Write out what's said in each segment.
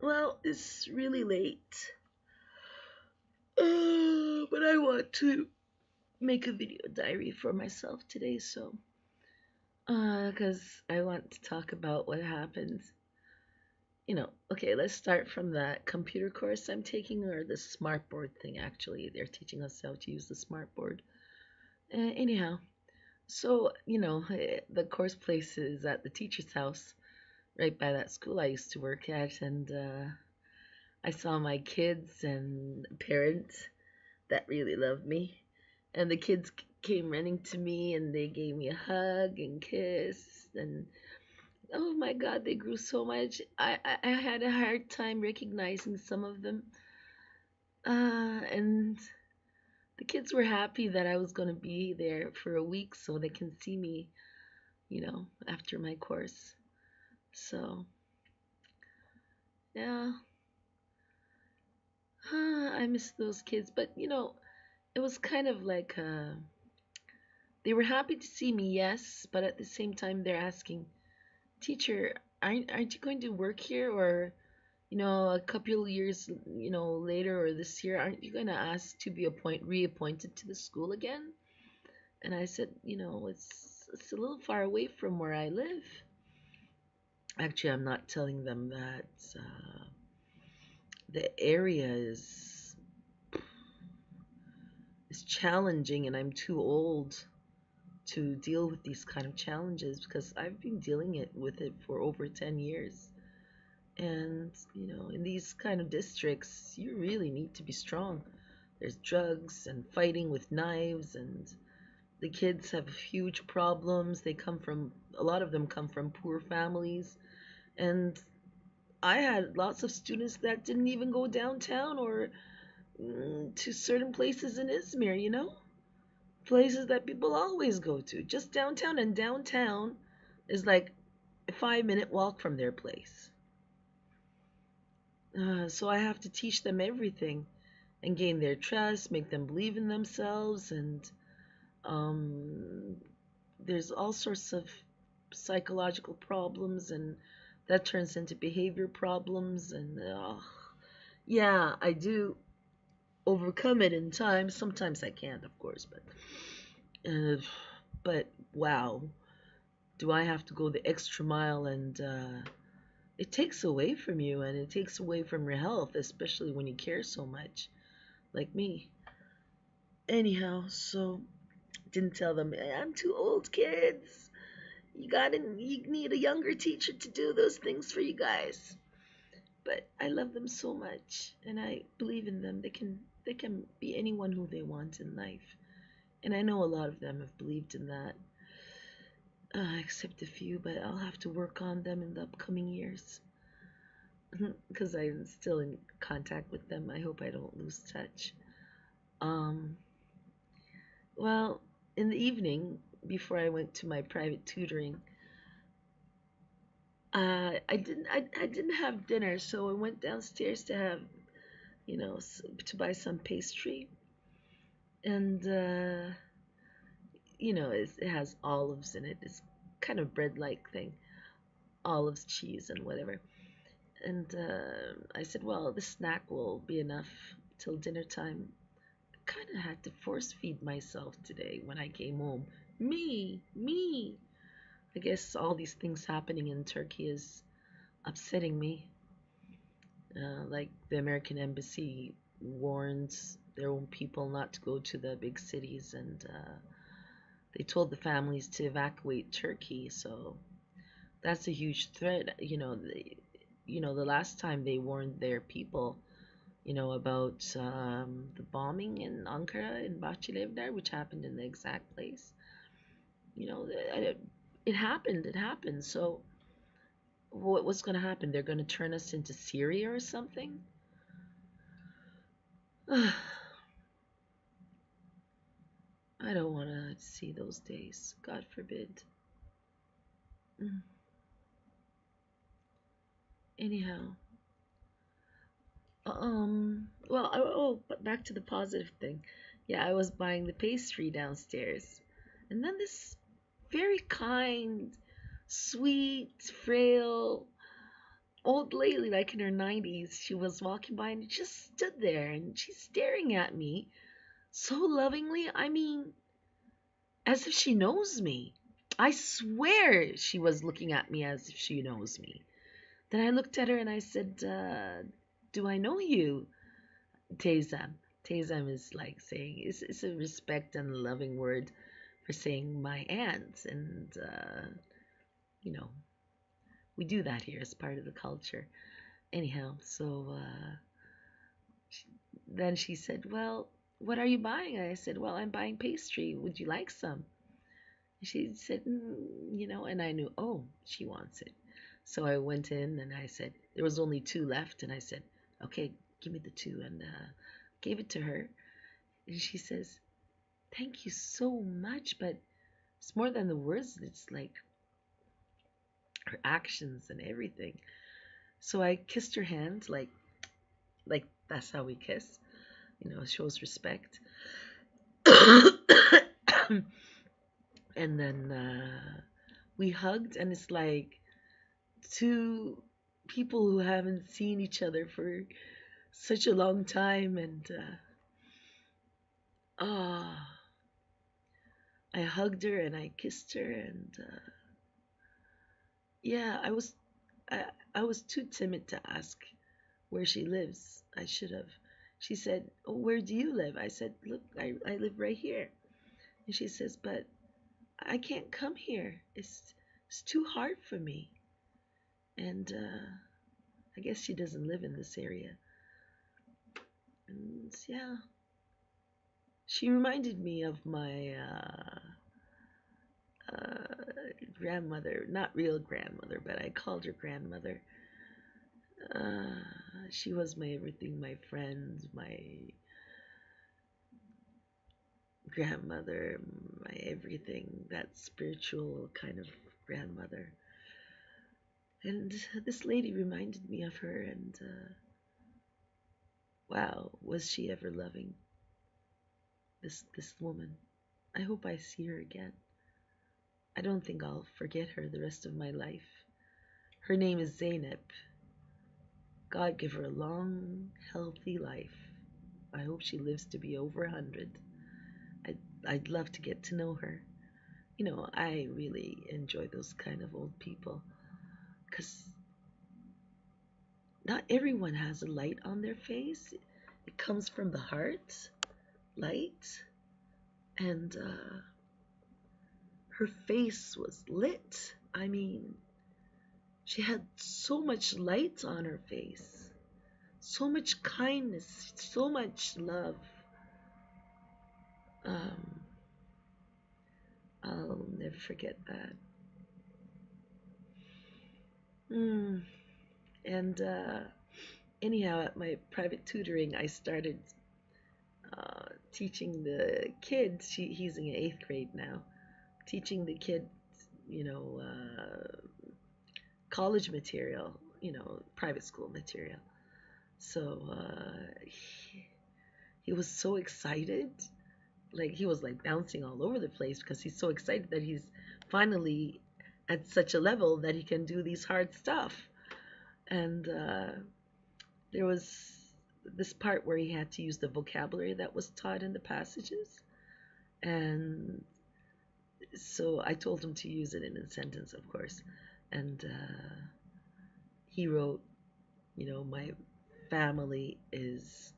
Well, it's really late, but I want to make a video diary for myself today, so because I want to talk about what happened. Okay, let's start from that computer course I'm taking, or the smartboard thing. Actually, they're teaching us how to use the smartboard. Anyhow, so the course place is at the teacher's house, right by that school I used to work at, and I saw my kids and parents that really loved me. And the kids came running to me and they gave me a hug and kiss. And oh my God, they grew so much. I had a hard time recognizing some of them. And the kids were happy that I was going to be there for a week so they can see me, after my course. So, yeah, I miss those kids. But, it was kind of like they were happy to see me, yes, but at the same time, they're asking, Teacher, aren't you going to work here? Or, a couple of years, later or this year, aren't you going to ask to be reappointed to the school again? And I said, it's a little far away from where I live. Actually, I'm not telling them that the area is challenging and I'm too old to deal with these kind of challenges because I've been dealing with it for over 10 years. And, in these kind of districts, you really need to be strong. There's drugs and fighting with knives, and the kids have huge problems. A lot of them come from poor families. And I had lots of students that didn't even go downtown or to certain places in Izmir, places that people always go to, just downtown. And downtown is like a 5-minute walk from their place. So I have to teach them everything and gain their trust, make them believe in themselves, and um, there's all sorts of psychological problems, and that turns into behavior problems. And yeah, I do overcome it in time. Sometimes I can't, of course, uh, but wow, do I have to go the extra mile, and it takes away from you and it takes away from your health, especially when you care so much, like me. Anyhow, so didn't tell them I'm too old, kids. You need a younger teacher to do those things for you guys. But I love them so much, and I believe in them. They can be anyone who they want in life, and I know a lot of them have believed in that, except a few. But I'll have to work on them in the upcoming years because I'm still in contact with them. I hope I don't lose touch. Um, well, in the evening, before I went to my private tutoring, I didn't have dinner, so I went downstairs to have, to buy some pastry, and it has olives in it. It's kind of bread-like thing, olives, cheese, and whatever. And I said, well, the snack will be enough till dinner time. Kind of had to force feed myself today when I came home. Me. I guess all these things happening in Turkey is upsetting me. Like the American embassy warns their own people not to go to the big cities, and they told the families to evacuate Turkey. So that's a huge threat. The last time they warned their people, about the bombing in Ankara in Bahçelievler, which happened in the exact place. You know, it, it happened. It happened. So what's going to happen? They're going to turn us into Syria or something? I don't want to see those days. God forbid. Mm. Anyhow, but back to the positive thing. Yeah, I was buying the pastry downstairs, and then this very kind, sweet, frail old lady, like in her 90s. She was walking by and just stood there and she's staring at me so lovingly. I mean, as if she knows me. I swear she was looking at me as if she knows me. Then I looked at her and I said, do I know you? Tezam. Tezam is like saying, it's a respect and loving word for saying my aunt. And, you know, we do that here as part of the culture. Anyhow, so then she said, well, what are you buying? I said, well, I'm buying pastry. Would you like some? She said, and I knew, oh, she wants it. So I went in and I said, there was only two left. And I said, okay, give me the two. And gave it to her. And she says, thank you so much. But it's more than the words. It's like her actions and everything. So I kissed her hand, like that's how we kiss. Shows respect. And then we hugged, and it's like two people who haven't seen each other for such a long time. And I hugged her and I kissed her, and yeah, I, I was too timid to ask where she lives. I should have. She said, oh, where do you live? I said, look, I live right here. And she says, but I can't come here. It's too hard for me. And I guess she doesn't live in this area. And yeah, she reminded me of my grandmother, not real grandmother, but I called her grandmother. Uh, she was my everything, my friend, my grandmother, my everything, that spiritual kind of grandmother. And this lady reminded me of her, and wow, was she ever loving, this woman. I hope I see her again. I don't think I'll forget her the rest of my life. Her name is Zainab. God give her a long, healthy life. I hope she lives to be over 100. I'd love to get to know her. I really enjoy those kind of old people because not everyone has a light on their face. It comes from the heart, light, and her face was lit. I mean, she had so much light on her face, so much kindness, so much love. Um, I'll never forget that. Mm. And anyhow, at my private tutoring, I started teaching the kids. He's in eighth grade now. Teaching the kids, you know, college material, private school material. So he was so excited, like he was like bouncing all over the place because he's so excited that he's finally at such a level that he can do these hard stuff. And there was this part where he had to use the vocabulary that was taught in the passages, and so I told him to use it in a sentence, of course. And he wrote, my family is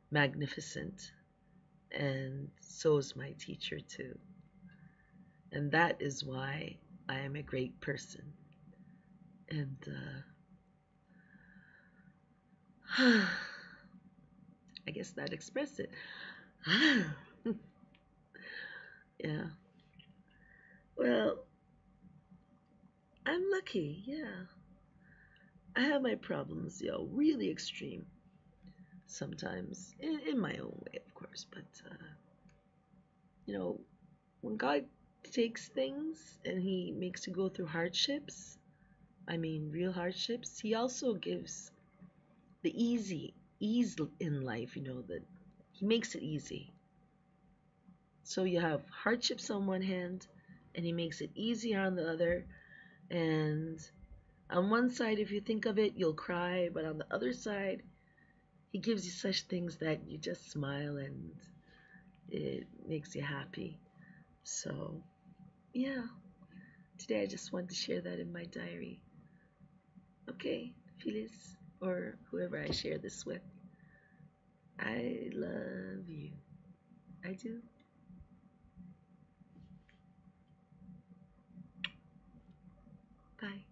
magnificent, and so is my teacher too. And that is why I am a great person. And I guess that expressed it. Yeah. Well, I'm lucky. Yeah. I have my problems, really extreme sometimes, in my own way, of course. But, you know, when God takes things and He makes you go through hardships, I mean, real hardships, He also gives the ease in life, that He makes it easy. So you have hardships on one hand, and He makes it easier on the other. And On one side, if you think of it, you'll cry, but on the other side, he gives you such things that you just smile and it makes you happy. So, yeah, today I just want to share that in my diary. Okay, Phyllis, or whoever I share this with, I love you. I do. Bye.